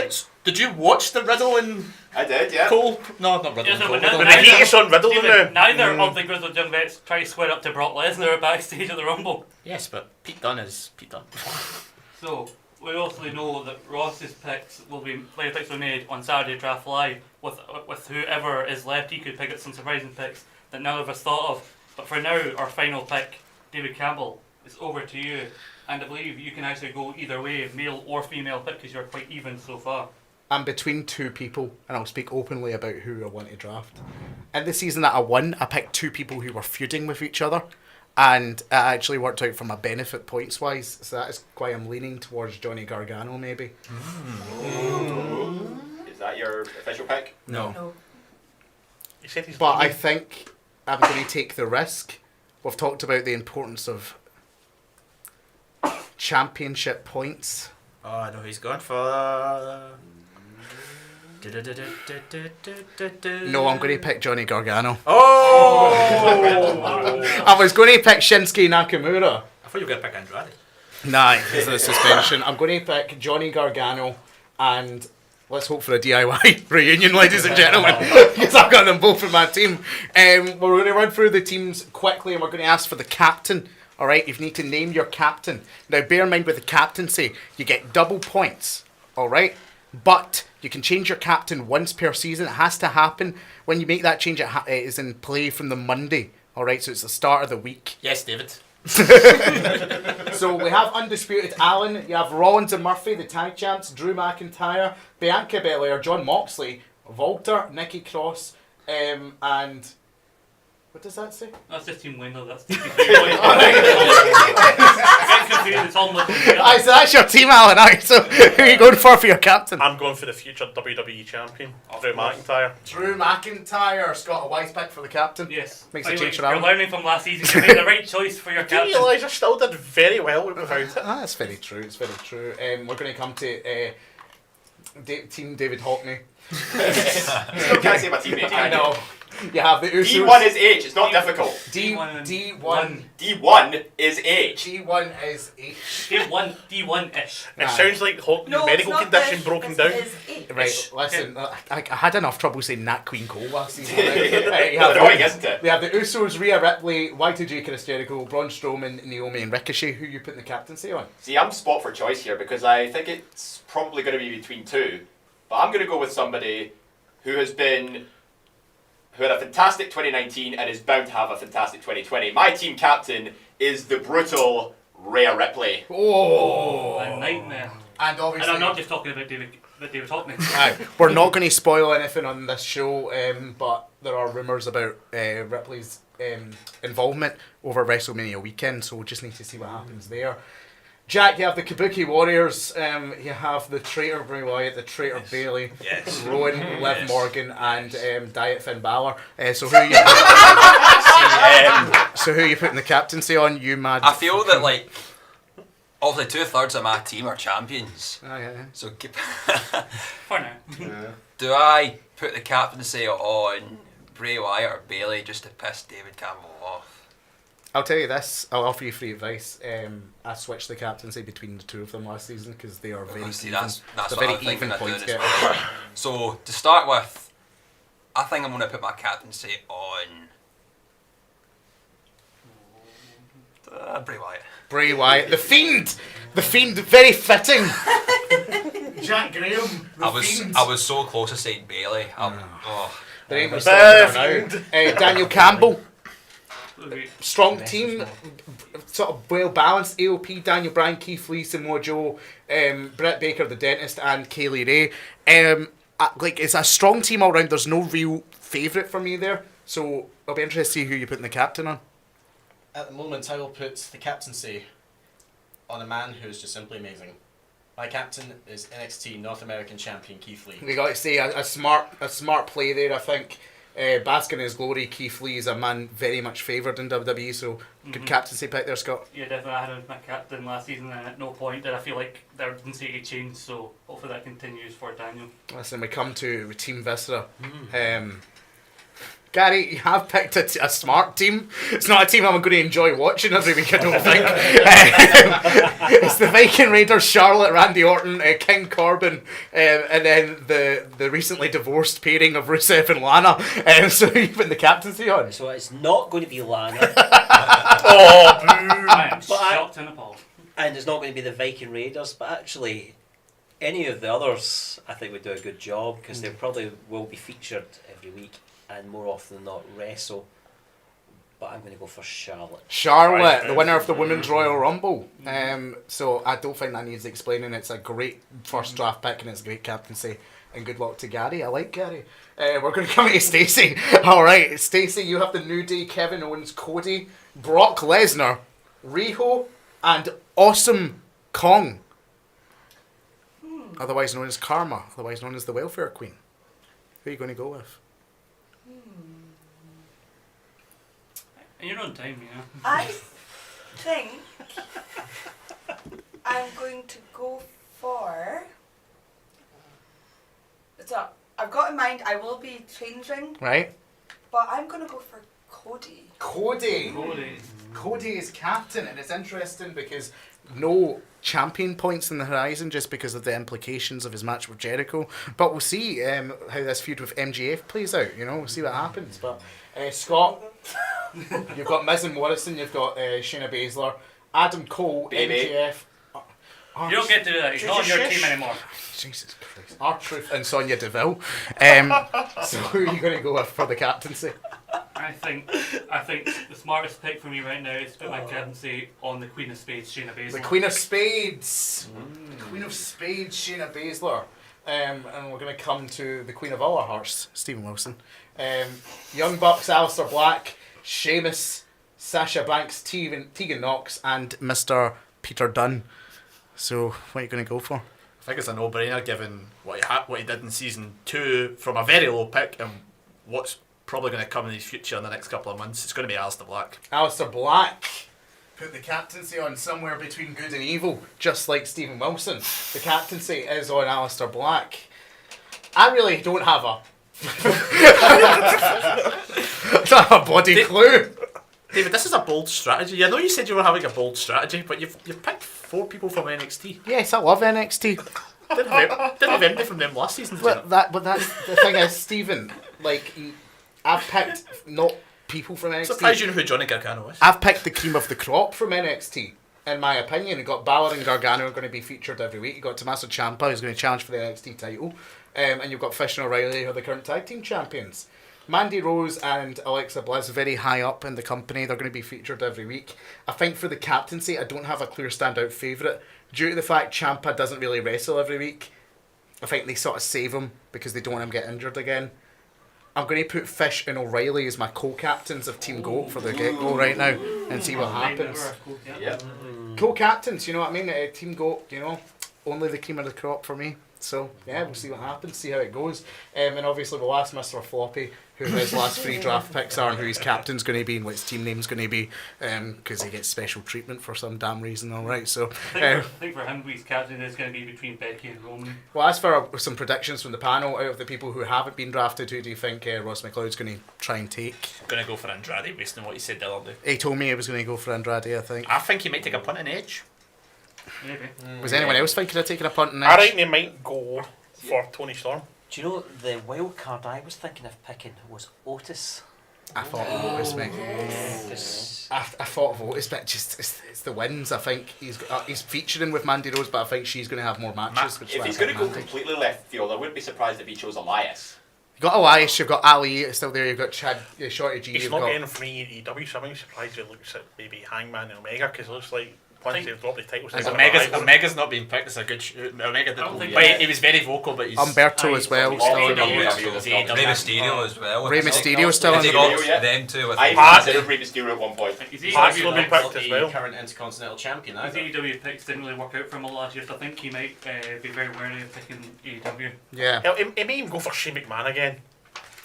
did you watch the Riddle and I did, yeah. Cole? No, not Riddle. Yes, and Cole. but Riddle But and the heat is on Riddle Stephen, now. neither of the grizzled young vets try to square up to Brock Lesnar backstage at the Rumble. Yes, but Pete Dunne is Pete Dunne. So, we also know that Ross's picks will be, player picks will be made on Saturday Draft Live with whoever is left. He could pick up some surprising picks that none of us thought of. But for now, our final pick, David Campbell, is over to you. And I believe you can actually go either way, male or female pick, because you're quite even so far. I'm between two people, and I'll speak openly about who I want to draft. In the season that I won, I picked two people who were feuding with each other, and it actually worked out for my benefit points-wise, so that is why I'm leaning towards Johnny Gargano, maybe. Is that your official pick? No. He said he's But I leaving. think I'm going to take the risk. We've talked about the importance of championship points. Oh, I know who he's going for. No, I'm going to pick Johnny Gargano. Oh! I was going to pick Shinsuke Nakamura. I thought you were going to pick Andrade. Nah, because of the suspension. I'm going to pick Johnny Gargano, and let's hope for a DIY reunion, ladies and gentlemen, because I've got them both in my team. We're going to run through the teams quickly, and we're going to ask for the captain. All right, you need to name your captain. Now, bear in mind with the captaincy, you get double points. All right, but you can change your captain once per season. It has to happen when you make that change. It is in play from the Monday. All right, so it's the start of the week. Yes, David. So we have Undisputed Allen, you have Rollins and Murphy, the tag champs, Drew McIntyre, Bianca Belair, John Moxley, Walter, Nikki Cross, and what does that say? That's just Team Wendell, that's Team Getting confused, it's all looking together. Aye, so that's your team, Alan. Aye, so who are you going for your captain? I'm going for the future WWE champion, Drew McIntyre. Drew McIntyre. Scott, a wise pick for the captain. Yes. Makes a By the way, change for you're Alan. learning from last season to make the right choice for your Do you captain. realise I still did very well without it? That's very true. It's very true. We're going to come to Team David Hockney. Still can't say my teammate. I know. You have the Usos. D1 is H. It's not difficult. D1. D1 is H. D1 is H. D1-ish. It sounds like No, medical it's not condition ish, broken it's down. H. Right, listen, I had enough trouble saying Nat Queen Cole last season. You Well, annoying, isn't it? We have the Usos, Rhea Ripley, Y2J, Chris Jericho, Braun Strowman, Naomi, and Ricochet. Who you putting the captaincy on? See, I'm spot for choice here because I think it's probably going to be between two. But I'm going to go with somebody who had a fantastic 2019 and is bound to have a fantastic 2020. My team captain is the brutal Rhea Ripley. Oh, A nightmare. and obviously, And I'm not just talking about David Hockney. we're not going to spoil anything on this show, but there are rumours about Ripley's involvement over WrestleMania weekend, so we'll just need to see what happens there. Jack, you have the Kabuki Warriors, you have the traitor Bray Wyatt, the traitor Bailey, Rowan, Liv Morgan, and Diet Finn Balor. So who are you so who are you putting the captaincy on, you mad? I feel that, like, obviously 2/3 of my team are champions. Oh, yeah. So For now. do I put the captaincy on Bray Wyatt or Bailey just to piss David Campbell off? I'll tell you this, I'll offer you free advice. I switched the captaincy between the two of them last season because they are very See, even. that's They're what very I'm thinking even of doing points as getters. well. So to start with, I think I'm going to put my captaincy on Bray Wyatt. Bray Wyatt, the Fiend, very fitting. Jack Graham, I was so close to saying Bailey. There ain't much stopping her now. Daniel Campbell, strong team, sort of well balanced. AOP, Daniel Bryan, Keith Lee, Samoa Joe, Britt Baker, the dentist, and Kaylee Ray. Like, it's a strong team all round. There's no real favourite for me there, so I'll be interested to see who you're putting the captain on. At the moment, I will put the captaincy on a man who is just simply amazing. My captain is NXT North American Champion Keith Lee. We got to say a smart play there. I think basking in his glory, Keith Lee is a man very much favoured in WWE. So good captaincy pick there, Scott. Yeah, definitely. I had him as my captain last season, and at no point did I feel like the urgency changed. So hopefully that continues for Daniel. Listen, we come to Team Viscera. Gary, you have picked a smart team. It's not a team I'm going to enjoy watching every week, I don't think. It's the Viking Raiders, Charlotte, Randy Orton, King Corbin, and then the recently divorced pairing of Rusev and Lana. So you've put the captaincy on. So it's not going to be Lana, Oh, boo! I am shocked and appalled. and it's not going to be the Viking Raiders, but actually, any of the others, I think would do a good job because they probably will be featured every week and more often than not wrestle. But I'm going to go for Charlotte. Charlotte, the winner of the Women's Royal Rumble. So I don't think that needs explaining. It's a great first draft pick and it's a great captaincy. And good luck to Gary. I like Gary. We're going to come to Stacey. All right, Stacey, you have the New Day, Kevin Owens, Cody, Brock Lesnar, Riho, and Awesome Kong. Otherwise known as Karma. Otherwise known as the Welfare Queen. Who are you going to go with? And you're on time, you know. I think I'm going to go for. So I've got in mind I will be changing, Right. but I'm going to go for Cody. Cody. Cody is captain, and it's interesting because no champion points in the horizon just because of the implications of his match with Jericho. But we'll see how this feud with MJF plays out. You know, we'll see what happens. But Scott, you've got Miz and Morrison, you've got Shayna Baszler, Adam Cole, Baby. MJF. You don't get to do that. He's not on your team anymore. Jesus Christ. R-Truth and Sonya Deville. So who are you going to go with for the captaincy? I think the smartest pick for me right now is to put my captaincy on the Queen of Spades, Shayna Baszler. The Queen of Spades. Queen of Spades, Shayna Baszler. And we're going to come to the Queen of all our hearts, Stephen Wilson. Young Bucks, Aleister Black, Sheamus, Sasha Banks, Tegan Knox, and Mr. Peter Dunne. So, what are you going to go for? I think it's a no-brainer given what he did in season 2 from a very low pick and what's probably going to come in his future in the next couple of months. It's going to be Aleister Black. Aleister Black. Put the captaincy on somewhere between good and evil, just like Stephen Wilson. The captaincy is on Aleister Black. I really don't have a That's a bloody clue. David, this is a bold strategy. I know you said you were having a bold strategy, but you've picked 4 people from NXT. Yes, I love NXT. Didn't have anybody from them last season. Did you? But that's the thing is, Stephen. Like, I've picked not people from NXT. Surprised you know who Johnny Gargano is. I've picked the cream of the crop from NXT. In my opinion, you got Balor and Gargano are going to be featured every week. You got Tommaso Ciampa who's going to challenge for the NXT title, and you've got Fish and O'Reilly who are the current tag team champions. Mandy Rose and Alexa Bliss very high up in the company. They're going to be featured every week. I think for the captaincy, I don't have a clear standout favourite due to the fact Ciampa doesn't really wrestle every week. I think they sort of save him because they don't want him to get injured again. I'm going to put Fish and O'Reilly as my co-captains of Team GOAT for the get-go right now and see what happens. Yep. Co-captains, you know what I mean? Team GOAT, you know, only the cream of the crop for me. So, yeah, we'll see what happens, see how it goes. And obviously we'll ask Mr. Floppy who his last 3 draft picks are and who his captain's going to be and what his team name's going to be, because he gets special treatment for some damn reason, alright. So, I think for him, his captain is going to be between Becky and Roman. well, as for some predictions from the panel, out of the people who haven't been drafted, who do you think Ross McLeod's going to try and take? I'm going to go for Andrade based on what he said the other day. He told me he was going to go for Andrade, I think. I think he might take a punt on Edge. Maybe. Was anyone else thinking of taking a punt in I this? reckon they might go for Tony Storm. Do you know the wild card I was thinking of picking was Otis? I thought of Otis, mate. I thought of Otis, but just it's the wins. I think he's featuring with Mandy Rose, but I think she's going to have more matches. Which is If why he's I going to picked go Mandy. completely left field, I wouldn't be surprised if he chose Elias. You've got Elias, you've got Ali still there, you've got Chad, Shorty G. He's You've not got getting from AEW, so I'm surprised he looks at maybe Hangman and Omega, because it looks like once they've dropped the titles, Is they're Omega's not being picked as a good Omega don't did. think But he- he was very vocal, but he's Umberto as well. All Still of in them the are mix. AEW. Rey Mysterio as well. Rey Mysterio's still in They the got mix. yeah. them two with I Pat- considered Rey Mysterio at one point. His Pat's AEW not been picks- picked as well. Current Intercontinental Champion His either. AEW picks didn't really work out for him all last year, so I think he might be very wary of picking AEW. Yeah. Hell, he may even go for Shane McMahon again.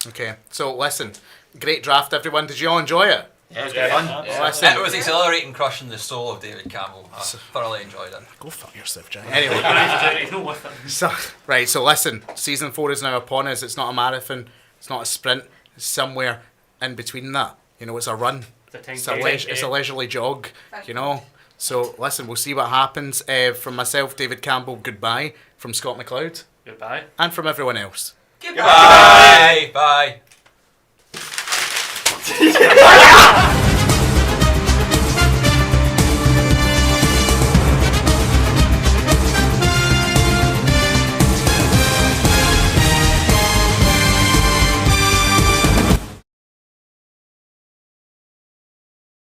Okay. So listen, great draft, everyone. Did you all enjoy it? Yeah, it was good fun. Listen, It was exhilarating, crushing the soul of David Campbell. I thoroughly enjoyed it. go fuck yourself, Jack. Anyway. He's not worth it. So, right, so listen, season 4 is now upon us. It's not a marathon, it's not a sprint, it's somewhere in between that. You know, it's a run, It's a 10K. it's a leisurely jog, you know. So, listen, we'll see what happens. From myself, David Campbell, goodbye. From Scott McLeod, Goodbye. and from everyone else. Bye. Bye.